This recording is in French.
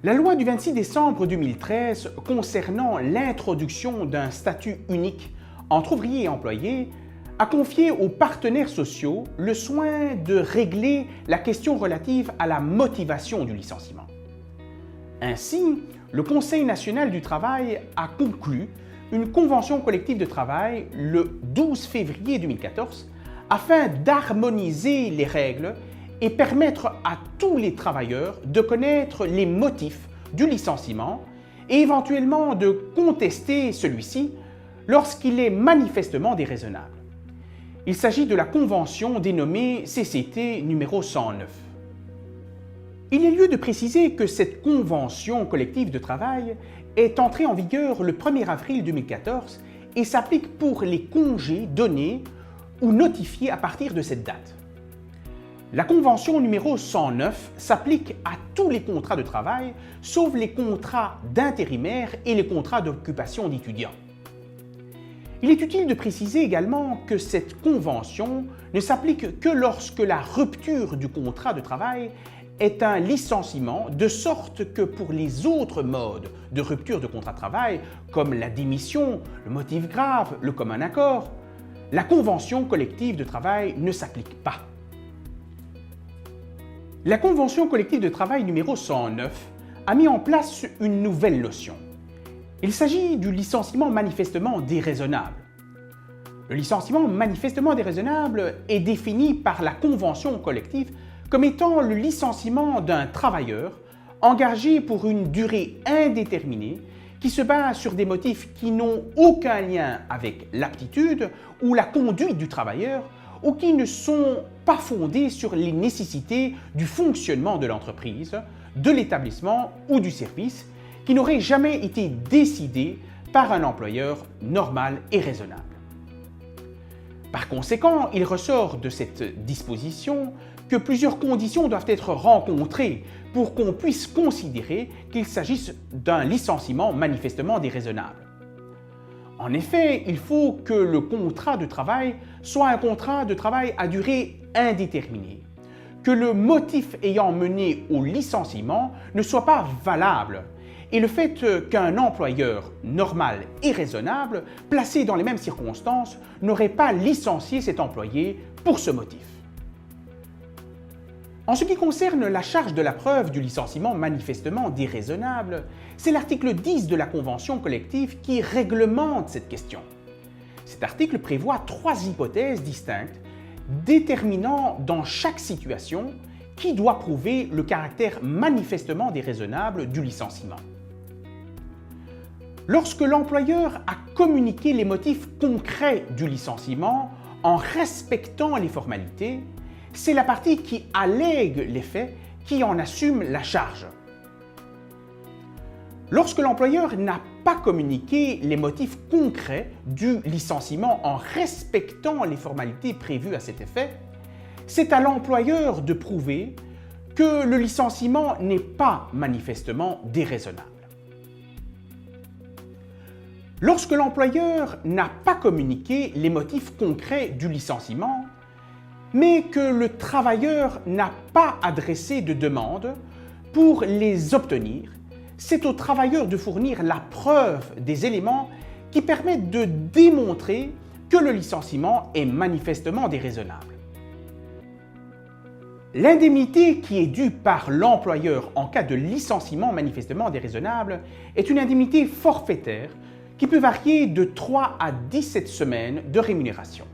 La loi du 26 décembre 2013 concernant l'introduction d'un statut unique entre ouvriers et employés a confié aux partenaires sociaux le soin de régler la question relative à la motivation du licenciement. Ainsi, le Conseil national du travail a conclu une convention collective de travail le 12 février 2014 afin d'harmoniser les règles et permettre à tous les travailleurs de connaître les motifs du licenciement et éventuellement de contester celui-ci lorsqu'il est manifestement déraisonnable. Il s'agit de la convention dénommée CCT numéro 109. Il est lieu de préciser que cette convention collective de travail est entrée en vigueur le 1er avril 2014 et s'applique pour les congés donnés ou notifiés à partir de cette date. La convention numéro 109 s'applique à tous les contrats de travail, sauf les contrats d'intérimaires et les contrats d'occupation d'étudiants. Il est utile de préciser également que cette convention ne s'applique que lorsque la rupture du contrat de travail est un licenciement, de sorte que pour les autres modes de rupture de contrat de travail, comme la démission, le motif grave, le commun accord, la convention collective de travail ne s'applique pas. La convention collective de travail numéro 109 a mis en place une nouvelle notion. Il s'agit du licenciement manifestement déraisonnable. Le licenciement manifestement déraisonnable est défini par la convention collective comme étant le licenciement d'un travailleur engagé pour une durée indéterminée qui se base sur des motifs qui n'ont aucun lien avec l'aptitude ou la conduite du travailleur ou qui ne sont pas fondés sur les nécessités du fonctionnement de l'entreprise, de l'établissement ou du service, qui n'auraient jamais été décidés par un employeur normal et raisonnable. Par conséquent, il ressort de cette disposition que plusieurs conditions doivent être rencontrées pour qu'on puisse considérer qu'il s'agisse d'un licenciement manifestement déraisonnable. En effet, il faut que le contrat de travail soit un contrat de travail à durée indéterminée, que le motif ayant mené au licenciement ne soit pas valable et le fait qu'un employeur normal et raisonnable, placé dans les mêmes circonstances, n'aurait pas licencié cet employé pour ce motif. En ce qui concerne la charge de la preuve du licenciement manifestement déraisonnable, c'est l'article 10 de la Convention collective qui réglemente cette question. Cet article prévoit 3 hypothèses distinctes déterminant dans chaque situation qui doit prouver le caractère manifestement déraisonnable du licenciement. Lorsque l'employeur a communiqué les motifs concrets du licenciement en respectant les formalités, c'est la partie qui allègue les faits qui en assume la charge. Lorsque l'employeur n'a pas communiqué les motifs concrets du licenciement en respectant les formalités prévues à cet effet, c'est à l'employeur de prouver que le licenciement n'est pas manifestement déraisonnable. Lorsque l'employeur n'a pas communiqué les motifs concrets du licenciement, mais que le travailleur n'a pas adressé de demande pour les obtenir, c'est au travailleur de fournir la preuve des éléments qui permettent de démontrer que le licenciement est manifestement déraisonnable. L'indemnité qui est due par l'employeur en cas de licenciement manifestement déraisonnable est une indemnité forfaitaire qui peut varier de 3 à 17 semaines de rémunération.